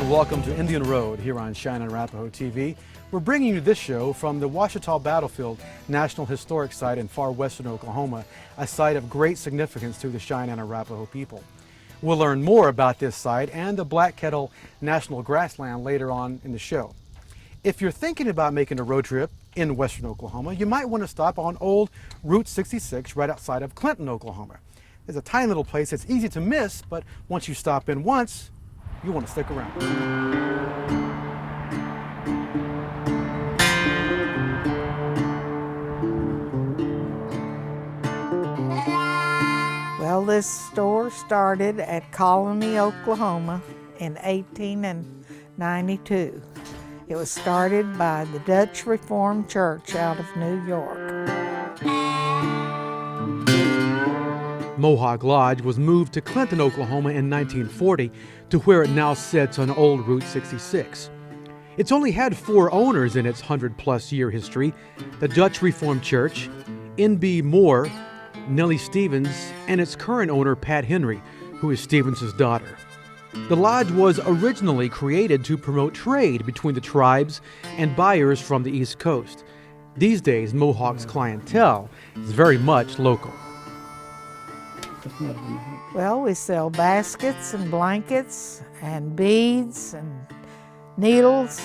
and welcome to Indian Road here on Cheyenne and Arapaho TV. We're bringing you this show from the Ouachita Battlefield National Historic Site in far western Oklahoma, a site of great significance to the Cheyenne and Arapaho people. We'll learn more about this site and the Black Kettle National Grassland later on in the show. If you're thinking about making a road trip in western Oklahoma, you might want to stop on old Route 66 right outside of Clinton, Oklahoma. There's a tiny little place that's easy to miss, but once you stop in once, you want to stick around. Well, this store started at Colony, Oklahoma in 1892. It was started by the Dutch Reformed Church out of New York. Mohawk Lodge was moved to Clinton, Oklahoma in 1940 to where it now sits on old Route 66. It's only had 4 owners in its 100-plus year history: the Dutch Reformed Church, N.B. Moore, Nellie Stevens, and its current owner, Pat Henry, who is Stevens' daughter. The lodge was originally created to promote trade between the tribes and buyers from the East Coast. These days, Mohawk's clientele is very much local. Well, we sell baskets and blankets and beads and needles.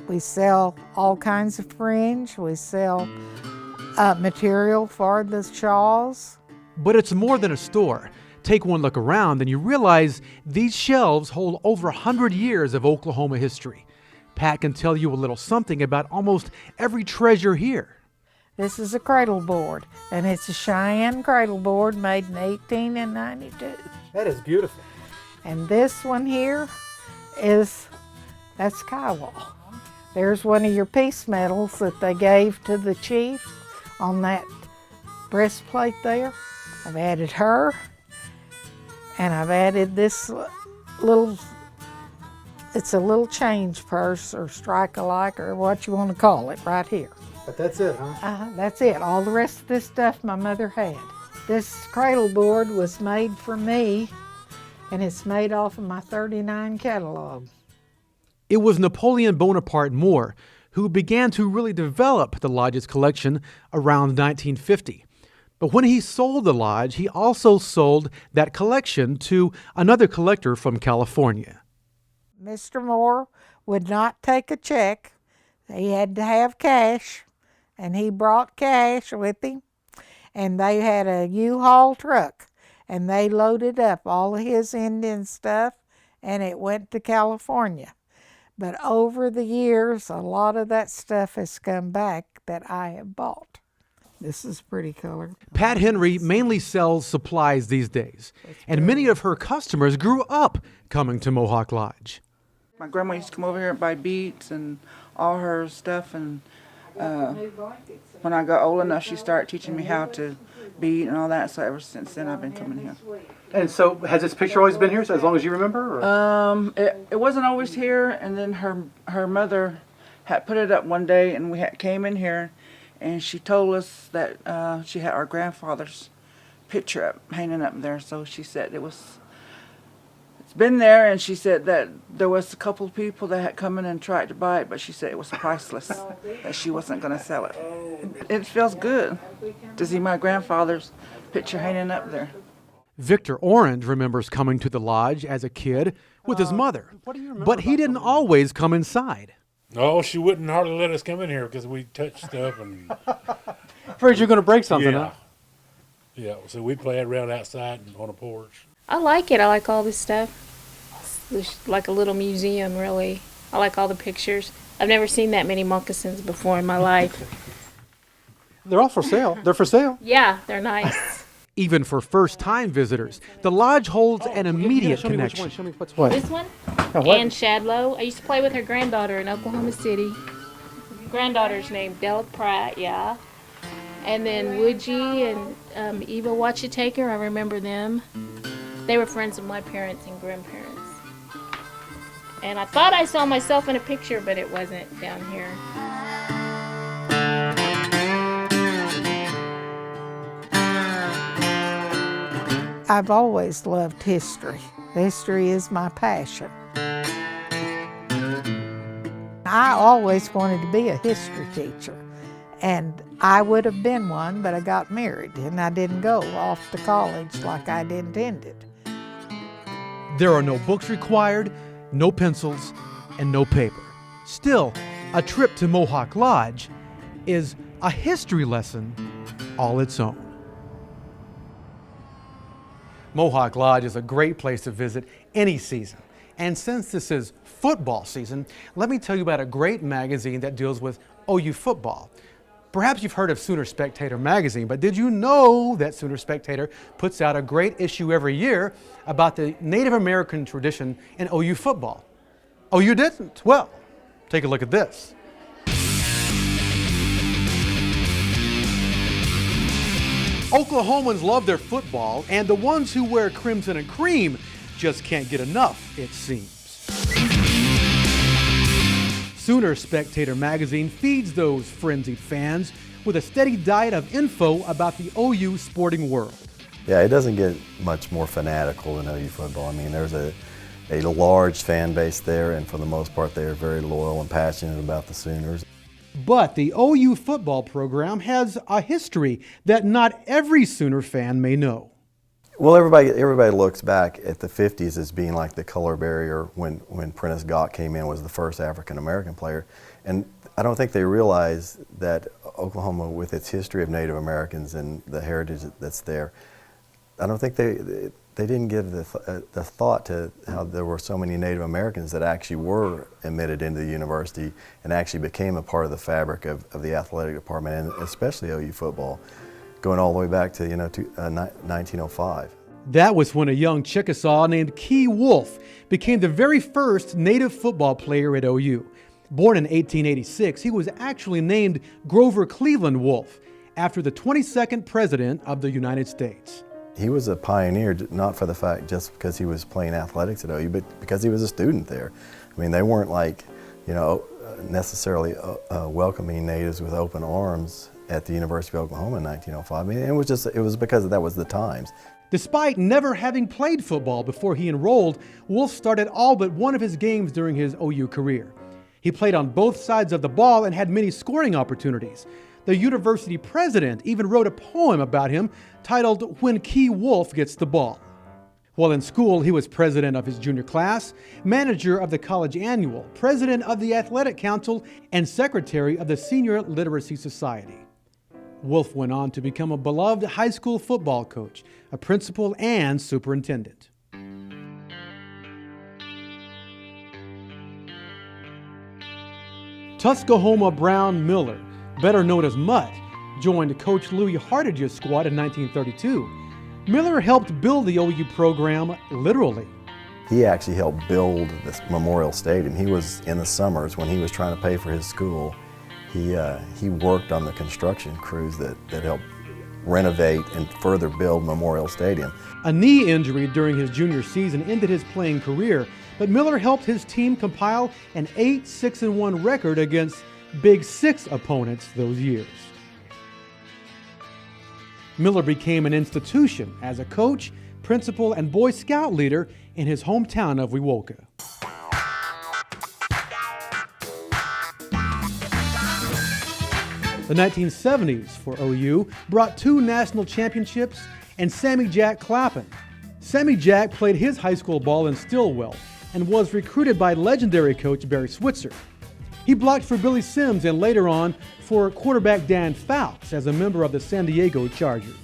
We sell all kinds of fringe. We sell material for the shawls. But it's more than a store. Take one look around and you realize these shelves hold over 100 years of Oklahoma history. Pat can tell you a little something about almost every treasure here. This is a cradle board, and it's a Cheyenne cradle board made in 1892. That is beautiful. And this one here that's Kiowa. There's one of your peace medals that they gave to the chief on that breastplate there. I've added her, and I've added this little, it's a little change purse or strike-alike or what you want to call it right here. But that's it, huh? That's it. All the rest of this stuff my mother had. This cradle board was made for me, and it's made off of my '39 catalog. It was Napoleon Bonaparte Moore who began to really develop the lodge's collection around 1950. But when he sold the lodge, he also sold that collection to another collector from California. Mr. Moore would not take a check. He had to have cash, and he brought cash with him. And they had a U-Haul truck, and they loaded up all of his Indian stuff, and it went to California. But over the years, a lot of that stuff has come back that I have bought. This is pretty color. Pat Henry mainly sells supplies these days, and many of her customers grew up coming to Mohawk Lodge. My grandma used to come over here and buy beads and all her stuff, and when I got old enough, she started teaching me how to bead and all that, so ever since then I've been coming here. And so, has this picture always been here, so as long as you remember? Or? It wasn't always here, and then her mother had put it up one day, and we came in here, and she told us that she had our grandfather's picture up, hanging up there, so she said it's been there, and she said that there was a couple of people that had come in and tried to buy it, but she said it was priceless, that she wasn't going to sell it. It feels good to see my grandfather's picture hanging up there. Victor Orange remembers coming to the lodge as a kid with his mother, but he didn't always come inside. No, she wouldn't hardly let us come in here because we touched stuff and. Afraid you're going to break something, huh? Yeah, so we'd play around outside and on a porch. I like it. I like all this stuff. It's like a little museum, really. I like all the pictures. I've never seen that many moccasins before in my life. They're all for sale. They're for sale. Yeah, they're nice. Even for first-time visitors, the lodge holds an immediate connection. Show me what's what. This one? Ann Shadlow. I used to play with her granddaughter in Oklahoma City. Granddaughter's named Della Pratt, yeah. And then Woodgie and Eva Watchitaker, I remember them. They were friends of my parents and grandparents. And I thought I saw myself in a picture, but it wasn't down here. I've always loved history. History is my passion. I always wanted to be a history teacher. And I would have been one, but I got married and I didn't go off to college like I'd intended. There are no books required, no pencils, and no paper. Still, a trip to Mohawk Lodge is a history lesson all its own. Mohawk Lodge is a great place to visit any season. And since this is football season, let me tell you about a great magazine that deals with OU football. Perhaps you've heard of Sooner Spectator magazine, but did you know that Sooner Spectator puts out a great issue every year about the Native American tradition in OU football? Oh, you didn't? Well, take a look at this. Oklahomans love their football, and the ones who wear crimson and cream just can't get enough, it seems. Sooner Spectator magazine feeds those frenzied fans with a steady diet of info about the OU sporting world. Yeah, it doesn't get much more fanatical than OU football. I mean, there's a large fan base there, and for the most part, they are very loyal and passionate about the Sooners. But the OU football program has a history that not every Sooner fan may know. Well, everybody looks back at the 50s as being like the color barrier when Prentice Gott came in, was the first African-American player. And I don't think they realize that Oklahoma, with its history of Native Americans and the heritage that's there, I don't think they didn't give the thought to how there were so many Native Americans that actually were admitted into the university and actually became a part of the fabric of the athletic department, and especially OU football, going all the way back to 1905. That was when a young Chickasaw named Key Wolf became the very first Native football player at OU. Born in 1886, he was actually named Grover Cleveland Wolf after the 22nd president of the United States. He was a pioneer, not for the fact just because he was playing athletics at OU, but because he was a student there. I mean, they weren't like, necessarily welcoming natives with open arms at the University of Oklahoma in 1905. I mean, it was because that was the times. Despite never having played football before he enrolled, Wolf started all but one of his games during his OU career. He played on both sides of the ball and had many scoring opportunities. The university president even wrote a poem about him titled "When Key Wolf Gets the Ball." While in school, he was president of his junior class, manager of the college annual, president of the athletic council, and secretary of the Senior Literacy Society. Wolf went on to become a beloved high school football coach, a principal, and superintendent. Tuscahoma Brown Miller, better known as Mutt, joined Coach Louis Hartage's squad in 1932. Miller helped build the OU program literally. He actually helped build this Memorial Stadium. He was, in the summers when he was trying to pay for his school, he worked on the construction crews that helped renovate and further build Memorial Stadium. A knee injury during his junior season ended his playing career, but Miller helped his team compile an 8-6-1 record against Big Six opponents those years. Miller became an institution as a coach, principal, and Boy Scout leader in his hometown of Wewoka. The 1970s for OU brought 2 national championships and Sammy Jack Clappin. Sammy Jack played his high school ball in Stillwell and was recruited by legendary coach Barry Switzer. He blocked for Billy Sims and later on for quarterback Dan Fouts as a member of the San Diego Chargers.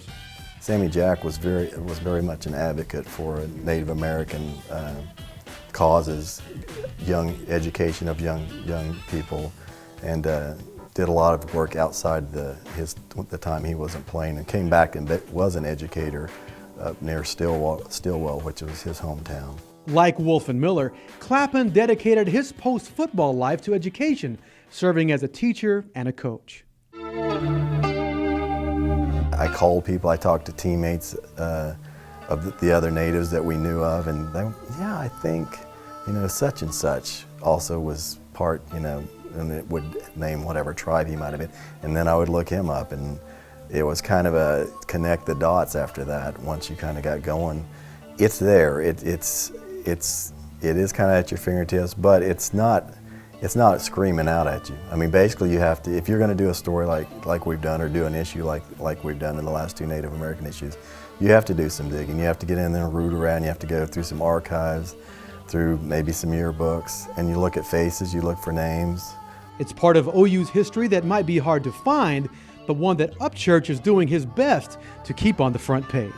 Sammy Jack was very much an advocate for Native American causes, young education of young people, and did a lot of work outside the time he wasn't playing, and came back and was an educator near Stillwell, which was his hometown. Like Wolf and Miller, Clappin dedicated his post-football life to education, serving as a teacher and a coach. I called people, I talked to teammates of the other natives that we knew of, and I think, such and such also was part, and it would name whatever tribe he might have been. And then I would look him up, and it was kind of a connect the dots after that. Once you kind of got going, it's there. It is kind of at your fingertips, but it's not it's not screaming out at you. I mean, basically you have to, if you're going to do a story like we've done, or do an issue like we've done in the last 2 Native American issues, you have to do some digging. You have to get in there and root around. You have to go through some archives, through maybe some yearbooks, and you look at faces, you look for names. It's part of OU's history that might be hard to find, but one that Upchurch is doing his best to keep on the front page.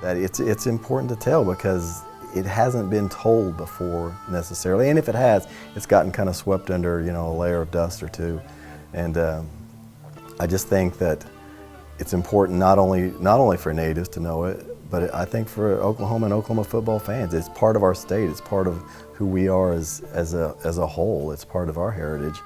That it's important to tell because it hasn't been told before necessarily, and if it has, it's gotten kind of swept under, you know, a layer of dust or two. And I just think that it's important not only for natives to know it, but I think for Oklahoma and Oklahoma football fans. It's part of our state. It's part of who we are as a whole. It's part of our heritage.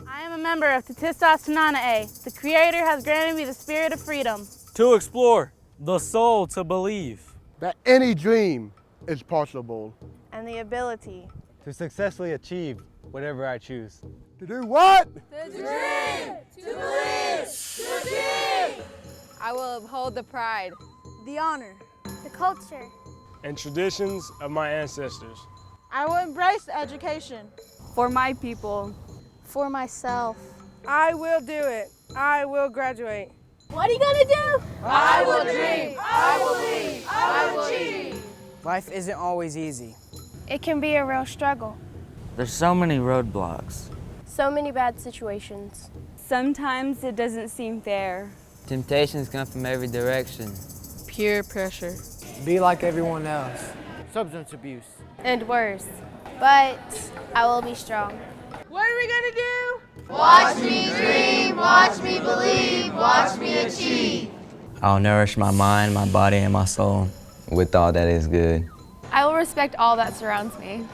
I am a member of Testosterone. The Creator has granted me the spirit of freedom. To explore, the soul to believe. That any dream is possible. And the ability To successfully achieve whatever I choose. To do what? I will uphold the pride, the honor, the culture, And traditions of my ancestors. I will embrace education. for my people. For myself. I will do it. I will graduate. What are you gonna do? I will dream. I will lead. I will achieve. Life isn't always easy. It can be a real struggle. There's so many roadblocks. So many bad situations. Sometimes it doesn't seem fair. Temptations come from every direction. Peer pressure. Be like everyone else. Substance abuse. And worse. But I will be strong. What are we gonna do? Watch me dream, watch me believe, watch me achieve. I'll nourish my mind, my body, and my soul with all that is good. I will respect all that surrounds me.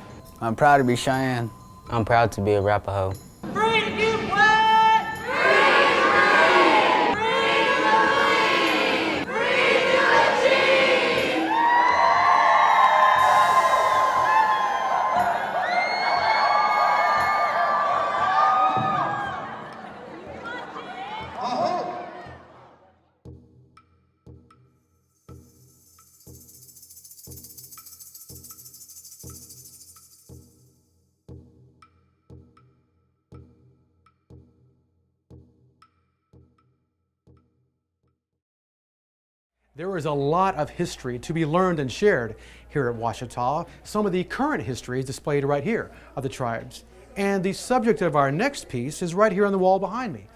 I'm proud to be Cheyenne. I'm proud to be Arapaho. Free to do what? Free to dream, free to believe, free to achieve. There is a lot of history to be learned and shared here at Ouachita. Some of the current history is displayed right here of the tribes. And the subject of our next piece is right here on the wall behind me.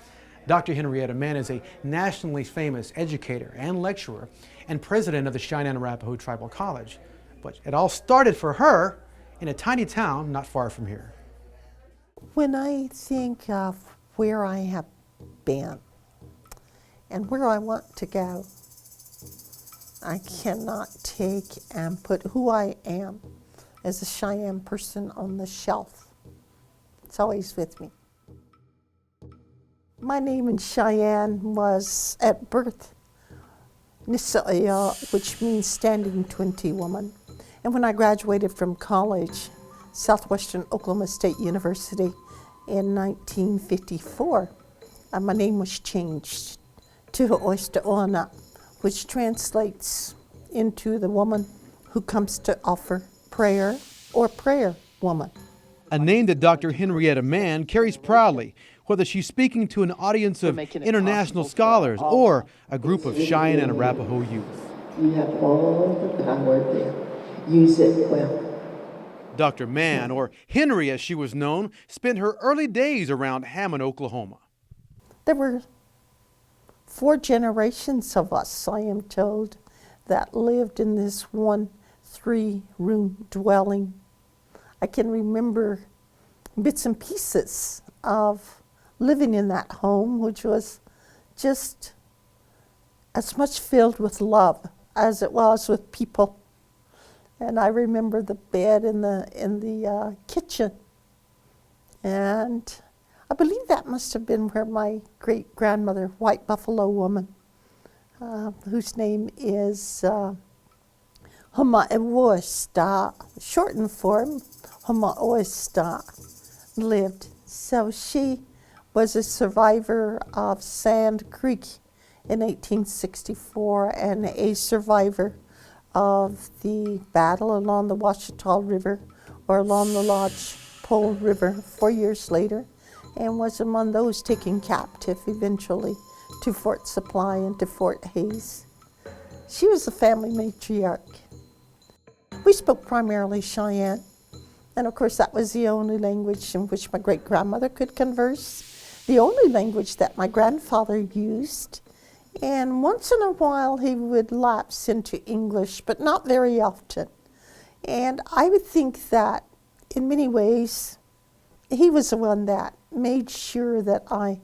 Dr. Henrietta Mann is a nationally famous educator and lecturer and president of the Cheyenne and Arapaho Tribal College. But it all started for her in a tiny town not far from here. When I think of where I have been and where I want to go, I cannot take and put who I am as a Cheyenne person on the shelf. It's always with me. My name in Cheyenne was at birth Nisa'ia, which means standing 20 woman. And when I graduated from college, Southwestern Oklahoma State University in 1954, my name was changed to Ho'oista'ona, which translates into the woman who comes to offer prayer or prayer woman. A name that Dr. Henrietta Mann carries proudly, whether she's speaking to an audience of international scholars or a group of Cheyenne and Arapaho youth. You have all the power there. Use it well. Dr. Mann, or Henry as she was known, spent her early days around Hammond, Oklahoma. There were 4 generations of us, I am told, that lived in this one 3-room dwelling. I can remember bits and pieces of living in that home, which was just as much filled with love as it was with people. And I remember the bed in the kitchen. And I believe that must have been where my great-grandmother, White Buffalo Woman, whose name is Homa'ewosta, shortened form, Homa'oesta, lived. So she was a survivor of Sand Creek in 1864 and a survivor of the battle along the Washita River or along the Lodgepole River 4 years later, and was among those taken captive eventually to Fort Supply and to Fort Hays. She was the family matriarch. We spoke primarily Cheyenne, and of course that was the only language in which my great-grandmother could converse, the only language that my grandfather used, and once in a while he would lapse into English, but not very often. And I would think that in many ways he was the one that made sure that I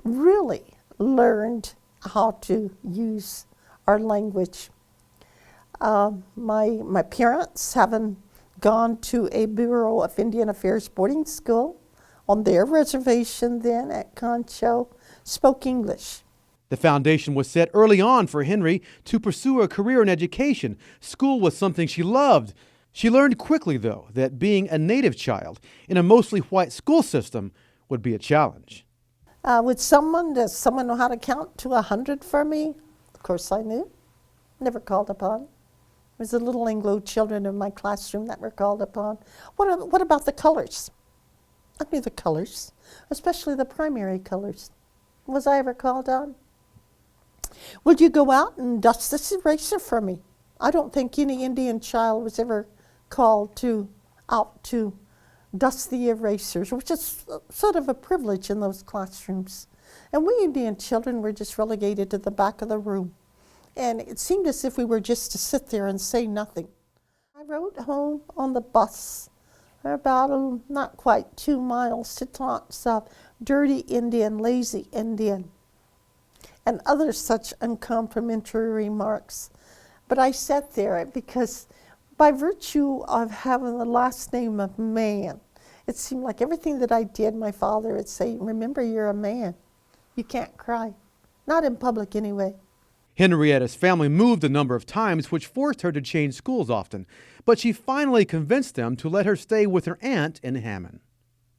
really learned how to use our language. My parents, having gone to a Bureau of Indian Affairs boarding school on their reservation then at Concho, spoke English. The foundation was set early on for Henry to pursue a career in education. School was something she loved. She learned quickly, though, that being a native child in a mostly white school system would be a challenge. Does someone know how to count to 100 for me? Of course I knew. Never called upon. There was the little Anglo children in my classroom that were called upon. What about the colors? I knew the colors, especially the primary colors. Was I ever called on? Would you go out and dust this eraser for me? I don't think any Indian child was ever called out to dust the erasers, which is sort of a privilege in those classrooms. And we Indian children were just relegated to the back of the room. And it seemed as if we were just to sit there and say nothing. I rode home on the bus about not quite 2 miles to taunts of dirty Indian, lazy Indian, and other such uncomplimentary remarks. But I sat there because by virtue of having the last name of man, it seemed like everything that I did, my father would say, remember, you're a man. You can't cry. Not in public anyway. Henrietta's family moved a number of times, which forced her to change schools often, but she finally convinced them to let her stay with her aunt in Hammond.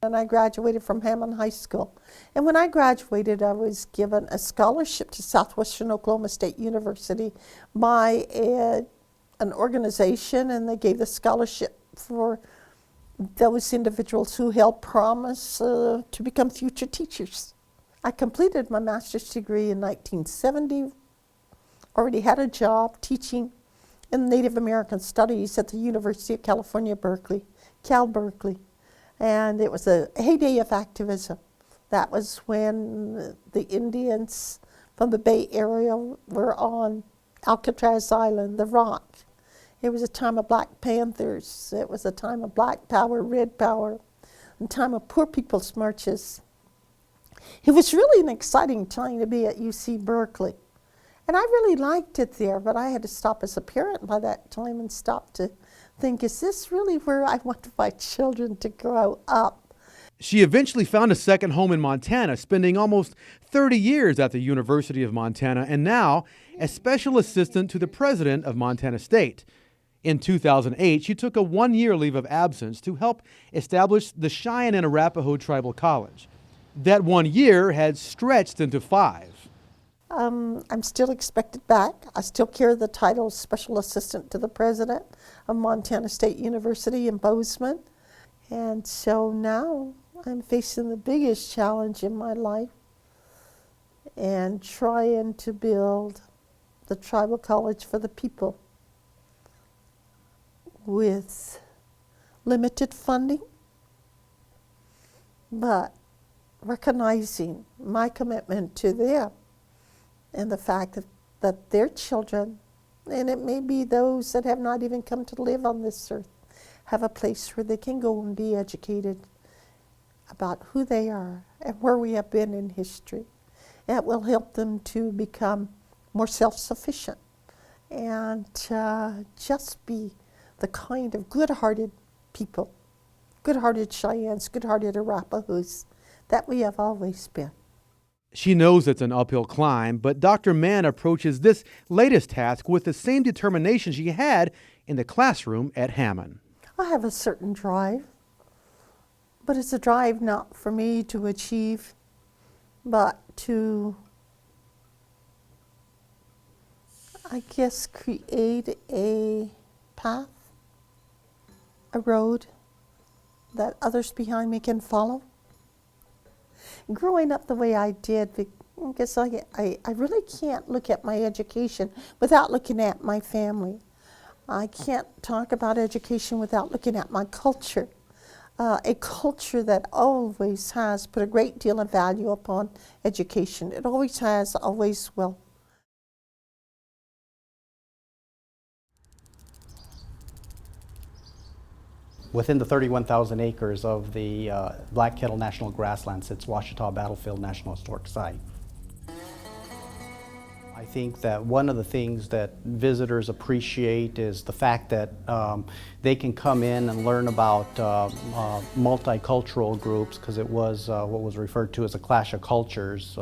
And I graduated from Hammond High School. And when I graduated, I was given a scholarship to Southwestern Oklahoma State University by an organization, and they gave the scholarship for those individuals who held promise to become future teachers. I completed my master's degree in 1970, already had a job teaching in Native American Studies at the University of California, Berkeley, Cal Berkeley. And it was a heyday of activism. That was when the Indians from the Bay Area were on Alcatraz Island, the Rock. It was a time of Black Panthers. It was a time of Black Power, Red Power, a time of poor people's marches. It was really an exciting time to be at UC Berkeley. And I really liked it there, but I had to stop as a parent by that time and stop to think, is this really where I want my children to grow up? She eventually found a second home in Montana, spending almost 30 years at the University of Montana, and now as special assistant to the president of Montana State. In 2008, she took a one-year leave of absence to help establish the Cheyenne and Arapaho Tribal College. That 1 year had stretched into 5. I'm still expected back. I still carry the title of Special Assistant to the President of Montana State University in Bozeman. And so now I'm facing the biggest challenge in my life and trying to build the tribal college for the people with limited funding, but recognizing my commitment to them and the fact that their children, and it may be those that have not even come to live on this earth, have a place where they can go and be educated about who they are and where we have been in history. That will help them to become more self-sufficient and just be the kind of good-hearted people, good-hearted Cheyennes, good-hearted Arapahos that we have always been. She knows it's an uphill climb, but Dr. Mann approaches this latest task with the same determination she had in the classroom at Hammond. I have a certain drive, but it's a drive not for me to achieve, but to, I guess, create a path, a road that others behind me can follow. Growing up the way I did, because I really can't look at my education without looking at my family. I can't talk about education without looking at my culture. A culture that always has put a great deal of value upon education. It always has, always will. Within the 31,000 acres of the Black Kettle National Grassland sits Ouachita Battlefield National Historic Site. I think that one of the things that visitors appreciate is the fact that they can come in and learn about multicultural groups, because it was what was referred to as a clash of cultures.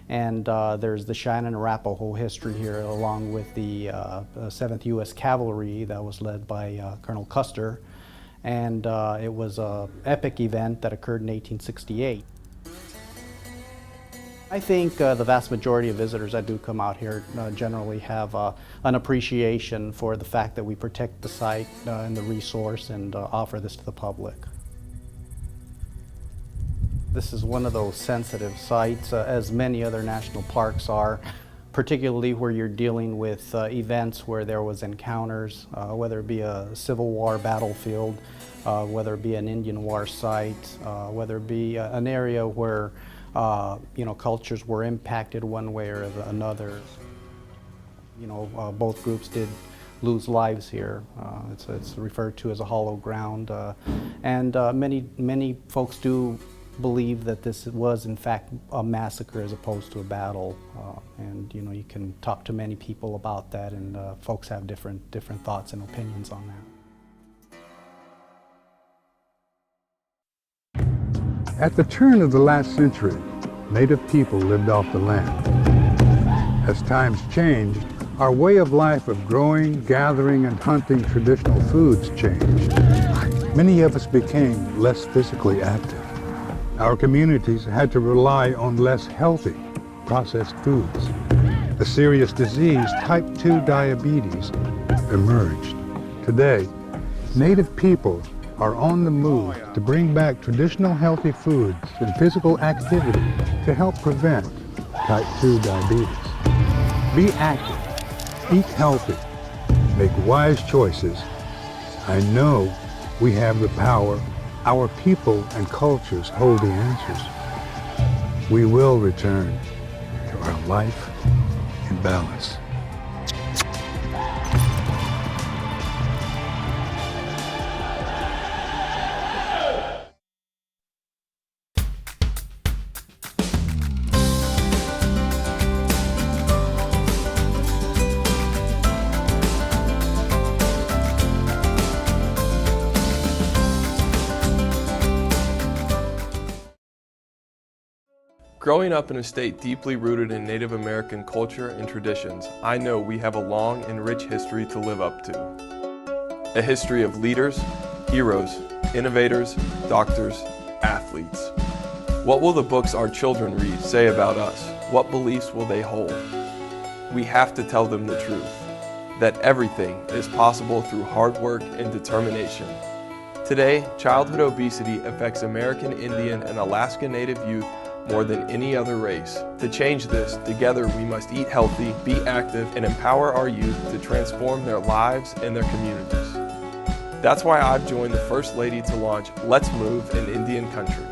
And there's the Cheyenne and Arapaho history here, along with the 7th U.S. Cavalry that was led by Colonel Custer. And it was an epic event that occurred in 1868. I think the vast majority of visitors that do come out here generally have an appreciation for the fact that we protect the site and the resource and offer this to the public. This is one of those sensitive sites, as many other national parks are, particularly where you're dealing with events where there was encounters, whether it be a Civil War battlefield, whether it be an Indian War site, whether it be an area where cultures were impacted one way or another. Both groups did lose lives here. It's referred to as a hollow ground, and many folks do believe that this was in fact a massacre as opposed to a battle, and you can talk to many people about that, and folks have different thoughts and opinions on that. At the turn of the last century, Native people lived off the land. As times changed, our way of life of growing, gathering, and hunting traditional foods changed. Many of us became less physically active. Our communities had to rely on less healthy, processed foods. A serious disease, type 2 diabetes, emerged. Today, Native people are on the move to bring back traditional healthy foods and physical activity to help prevent type 2 diabetes. Be active, eat healthy, make wise choices. I know we have the power. Our people and cultures hold the answers. We will return to our life in balance. Growing up in a state deeply rooted in Native American culture and traditions, I know we have a long and rich history to live up to. A history of leaders, heroes, innovators, doctors, athletes. What will the books our children read say about us? What beliefs will they hold? We have to tell them the truth, that everything is possible through hard work and determination. Today, childhood obesity affects American Indian and Alaska Native youth more than any other race. To change this, together we must eat healthy, be active, and empower our youth to transform their lives and their communities. That's why I've joined the First Lady to launch Let's Move in Indian Country.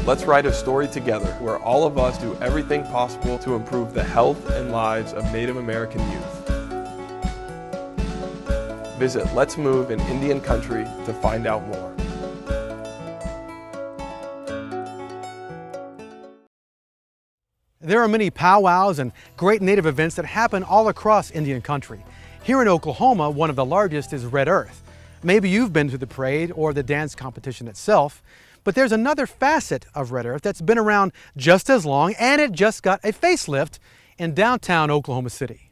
Let's write a story together where all of us do everything possible to improve the health and lives of Native American youth. Visit Let's Move in Indian Country to find out more. There are many powwows and great Native events that happen all across Indian country. Here in Oklahoma, one of the largest is Red Earth. Maybe you've been to the parade or the dance competition itself, But there's another facet of Red Earth that's been around just as long, and it just got a facelift in downtown Oklahoma City.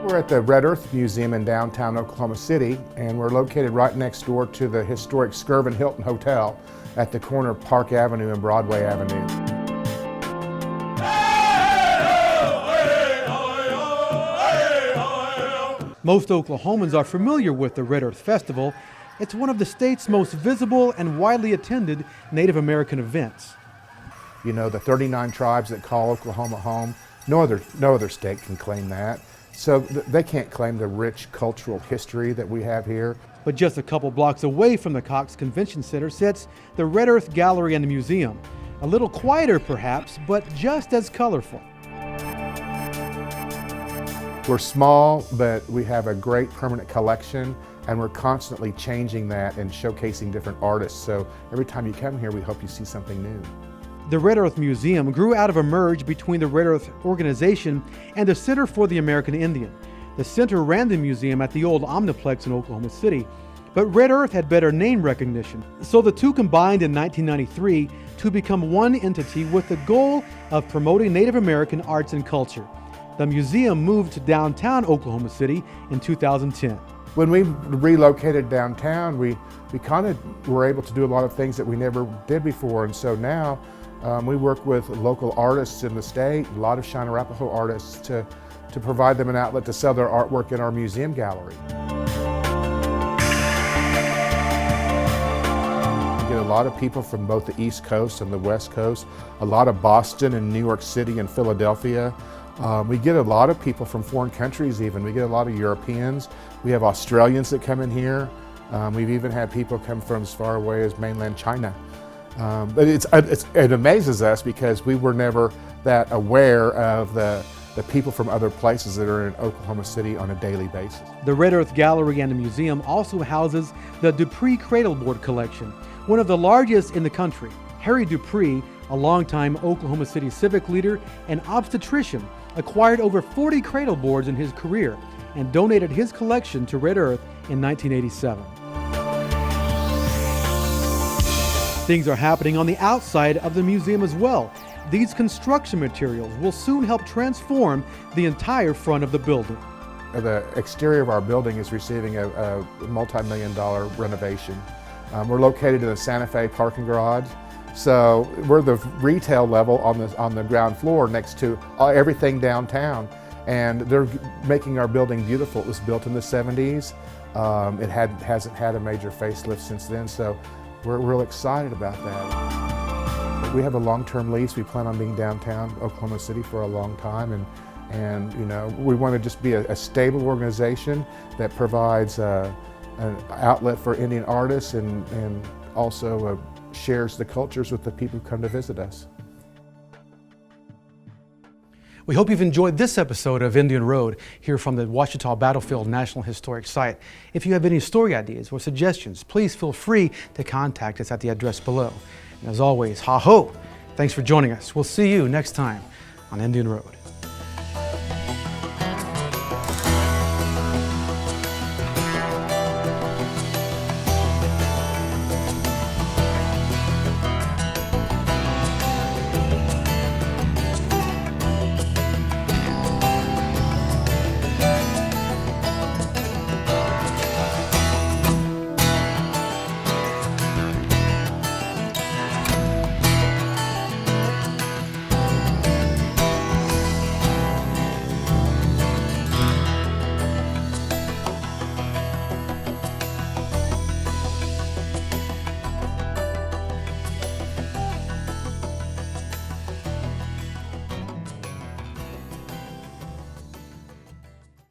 We're at the Red Earth Museum in downtown Oklahoma City, and we're located right next door to the historic Skirvin Hilton Hotel at the corner of Park Avenue and Broadway Avenue. Most Oklahomans are familiar with the Red Earth Festival. It's one of the state's most visible and widely attended Native American events. You know, the 39 tribes that call Oklahoma home, no other state can claim that. So they can't claim the rich cultural history that we have here. But just a couple blocks away from the Cox Convention Center sits the Red Earth Gallery and Museum. A little quieter perhaps, but just as colorful. We're small, but we have a great permanent collection, and we're constantly changing that and showcasing different artists. So every time you come here, we hope you see something new. The Red Earth Museum grew out of a merge between the Red Earth Organization and the Center for the American Indian. The center ran the museum at the old Omniplex in Oklahoma City, but Red Earth had better name recognition. So the two combined in 1993 to become one entity with the goal of promoting Native American arts and culture. The museum moved to downtown Oklahoma City in 2010. When we relocated downtown, we kind of were able to do a lot of things that we never did before, and so now we work with local artists in the state, a lot of Cheyenne Arapaho artists, to provide them an outlet to sell their artwork in our museum gallery. We get a lot of people from both the East Coast and the West Coast, a lot of Boston and New York City and Philadelphia. We get a lot of people from foreign countries even. We get a lot of Europeans. We have Australians that come in here. We've even had people come from as far away as mainland China. But it amazes us because we were never that aware of the people from other places that are in Oklahoma City on a daily basis. The Red Earth Gallery and Museum also houses the Dupree Cradleboard Collection, one of the largest in the country. Harry Dupree, a longtime Oklahoma City civic leader and obstetrician, acquired over 40 cradleboards in his career and donated his collection to Red Earth in 1987. Things are happening on the outside of the museum as well. These construction materials will soon help transform the entire front of the building. The exterior of our building is receiving a multi-million-dollar renovation. We're located in the Santa Fe parking garage. So we're the retail level on the ground floor next to everything downtown. And they're making our building beautiful. It was built in the 70s. It hasn't had a major facelift since then. So we're real excited about that. We have a long-term lease. We plan on being downtown Oklahoma City for a long time, and you know, we want to just be a stable organization that provides an outlet for Indian artists and also shares the cultures with the people who come to visit us. We hope you've enjoyed this episode of Indian Road here from the Ouachita Battlefield National Historic Site. If you have any story ideas or suggestions, please feel free to contact us at the address below. And as always, ha ho! Thanks for joining us. We'll see you next time on Indian Road.